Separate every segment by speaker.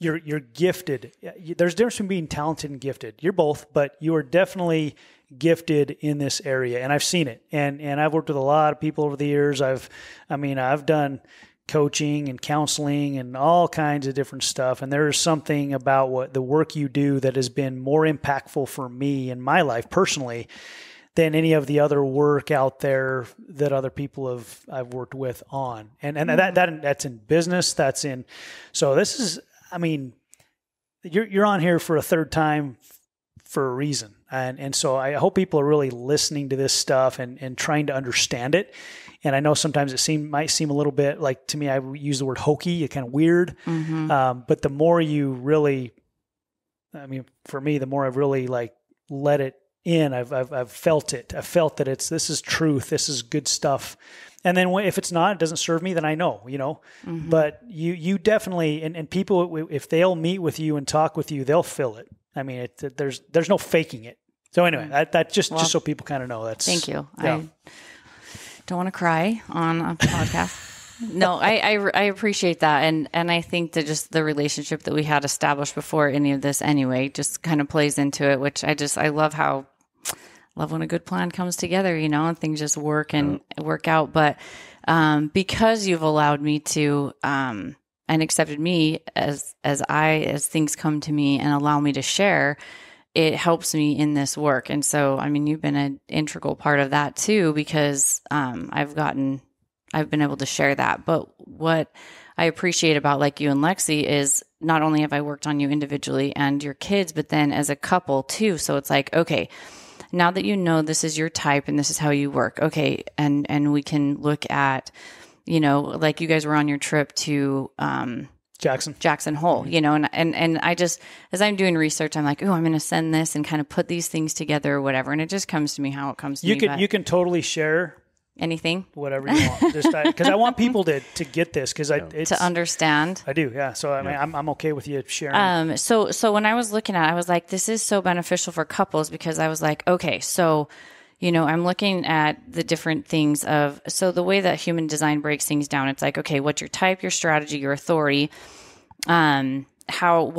Speaker 1: you're gifted. There's a difference between being talented and gifted. You're both, but you are definitely gifted in this area, and I've seen it. And I've worked with a lot of people over the years. I've done coaching and counseling and all kinds of different stuff. And there's something about what the work you do that has been more impactful for me in my life personally than any of the other work out there that other people I've worked with on. And that's in business. So this is, I mean, you're on here for a third time for a reason. And so I hope people are really listening to this stuff and trying to understand it. And I know sometimes might seem a little bit like, to me, I use the word hokey, kind of weird. But the more you really, I mean, for me, the more I've really like let it in, I've felt it. I felt that this is truth. This is good stuff. And then if it's not, it doesn't serve me, then I know, but you definitely, and people, if they'll meet with you and talk with you, they'll feel it. I mean, there's no faking it. So anyway, that just so people kind of know that's.
Speaker 2: Thank you. Yeah. I don't want to cry on a podcast. No, I appreciate that. And I think that just the relationship that we had established before any of this anyway, just kind of plays into it, which I love when a good plan comes together, and things just work out. But, because you've allowed me to, and accepted me as things come to me and allow me to share, it helps me in this work. And so, I mean, you've been an integral part of that too, because, I've been able to share that. But what I appreciate about like you and Lexi is not only have I worked on you individually and your kids, but then as a couple too. So it's like, okay, now that this is your type and this is how you work. Okay. And we can look at, like you guys were on your trip to, Jackson Hole, and I just, as I'm doing research, I'm like, oh, I'm going to send this and kind of put these things together or whatever. And it just comes to me how it comes to me.
Speaker 1: You can totally share
Speaker 2: anything,
Speaker 1: whatever you want, just because I want people to get this, because
Speaker 2: to understand.
Speaker 1: I do. Yeah. So I mean, I'm okay with you sharing.
Speaker 2: So when I was looking at it, I was like, this is so beneficial for couples, because I was like, okay, so, I'm looking at the different things so the way that human design breaks things down, it's like, okay, what's your type, your strategy, your authority, how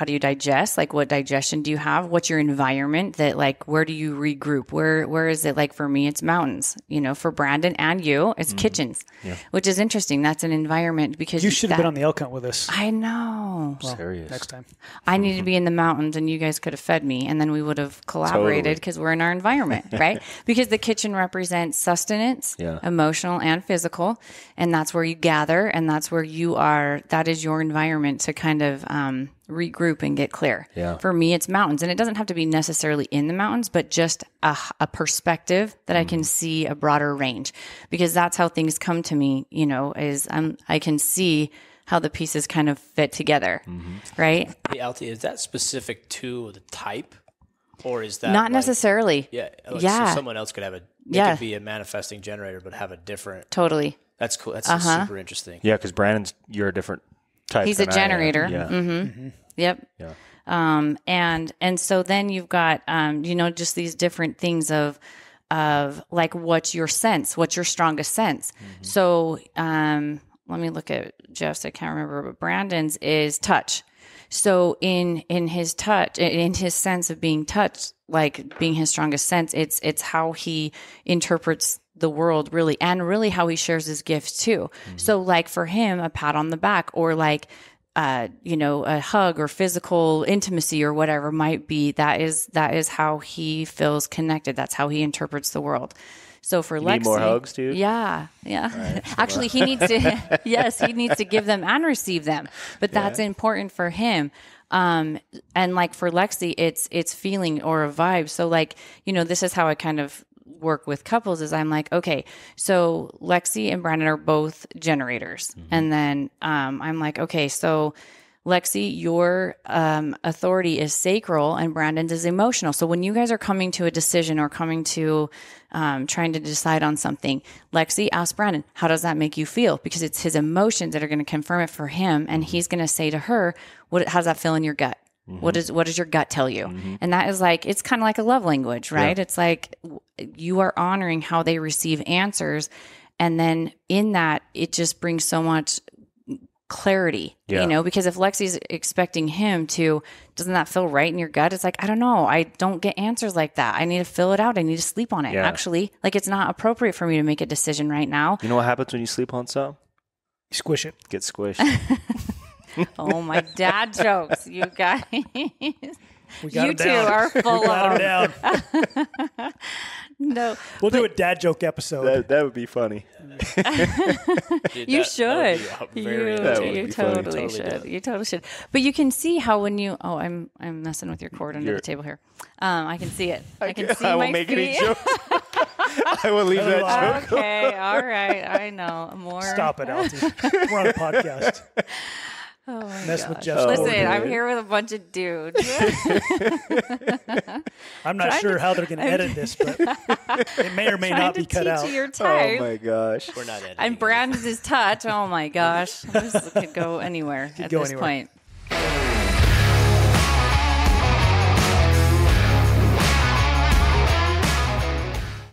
Speaker 2: do you digest? Like, what digestion do you have? What's your environment? That like, where do you regroup? Where is it? Like for me, it's mountains, for Brandon and you, it's kitchens, which is interesting. That's an environment, because
Speaker 1: you should have been on the elk hunt with us.
Speaker 2: I know.
Speaker 1: Well, serious. Next time.
Speaker 2: I need to be in the mountains and you guys could have fed me, and then we would have collaborated because we're in our environment, right? Because the kitchen represents sustenance, emotional and physical. And that's where you gather, and that's where that is your environment to kind of regroup and get clear. Yeah. For me, it's mountains, and it doesn't have to be necessarily in the mountains, but just a perspective that I can see a broader range, because that's how things come to me, I can see how the pieces kind of fit together. Right.
Speaker 3: Hey, Altee, is that specific to the type, or is that
Speaker 2: not necessarily?
Speaker 3: Yeah. So someone else could have could be a manifesting generator, but have a different.
Speaker 2: Totally.
Speaker 3: That's cool. That's super interesting.
Speaker 4: Yeah. Cause you're a different type.
Speaker 2: He's a generator.
Speaker 4: Yeah.
Speaker 2: Mm-hmm. Yep. Yeah. And so then you've got, just these different things of like, what's your sense? What's your strongest sense? So, let me look at Jeff's. I can't remember, but Brandon's is touch. So in his touch, in his sense of being touched, like being his strongest sense, it's how he interprets the world, really, and really how he shares his gifts too. So like for him, a pat on the back, or like, a hug or physical intimacy or whatever might be, that is how he feels connected. That's how he interprets the world. So for Lexi,
Speaker 4: need more hugs, dude?
Speaker 2: Yeah. Right, actually, he needs to. Yes, he needs to give them and receive them. But that's important for him. And like for Lexi, it's feeling or a vibe. So like, this is how I kind of work with couples. Is I'm like, okay, so Lexi and Brandon are both generators, and then I'm like, okay, so Lexi, your authority is sacral and Brandon's is emotional. So when you guys are coming to a decision or coming to trying to decide on something, Lexi asks Brandon, how does that make you feel? Because it's his emotions that are going to confirm it for him. And he's going to say to her, how does that feel in your gut? What does your gut tell you? And that is like, it's kind of like a love language, right? Yeah. It's like you are honoring how they receive answers. And then in that, it just brings so much clarity,
Speaker 4: Yeah.
Speaker 2: because if Lexi's expecting him to, doesn't that feel right in your gut? It's like, I don't know. I don't get answers like that. I need to fill it out. I need to sleep on it.
Speaker 4: Yeah.
Speaker 2: Actually, like it's not appropriate for me to make a decision right now.
Speaker 4: You know what happens when you sleep on something?
Speaker 1: Squish it.
Speaker 4: Get squished.
Speaker 2: Oh, my dad jokes, you guys.
Speaker 1: We got
Speaker 2: You
Speaker 1: him
Speaker 2: two
Speaker 1: down.
Speaker 2: are full
Speaker 1: We got
Speaker 2: of
Speaker 1: him down.
Speaker 2: No,
Speaker 1: We'll do a dad joke episode.
Speaker 4: that would be funny.
Speaker 3: Dude,
Speaker 2: you
Speaker 3: that
Speaker 2: should.
Speaker 3: would be very
Speaker 4: That would
Speaker 2: You
Speaker 4: be funny.
Speaker 2: totally
Speaker 3: Totally
Speaker 2: should.
Speaker 3: do.
Speaker 2: You totally should. But you can see how when you. Oh, I'm messing with your cord under the table here. I can see it. I can see
Speaker 4: I
Speaker 2: my
Speaker 4: won't make any
Speaker 2: feet.
Speaker 4: jokes. I will leave that joke.
Speaker 2: Okay, all right. I know more.
Speaker 1: Stop it, Altee. We're on a podcast.
Speaker 2: Oh my
Speaker 1: Mess with
Speaker 2: gosh.
Speaker 1: Jeff's
Speaker 2: Listen,
Speaker 1: cord.
Speaker 2: I'm here with a bunch of dudes.
Speaker 1: I'm not sure how they're going to edit this, but it may or may
Speaker 2: Trying
Speaker 1: not
Speaker 2: to
Speaker 1: be cut
Speaker 2: teach
Speaker 1: out.
Speaker 2: you your
Speaker 4: Oh
Speaker 2: type.
Speaker 4: my gosh.
Speaker 3: We're not editing.
Speaker 2: And Brandon's his touch. Oh my gosh, this could go anywhere at
Speaker 1: go
Speaker 2: this
Speaker 1: anywhere.
Speaker 2: point.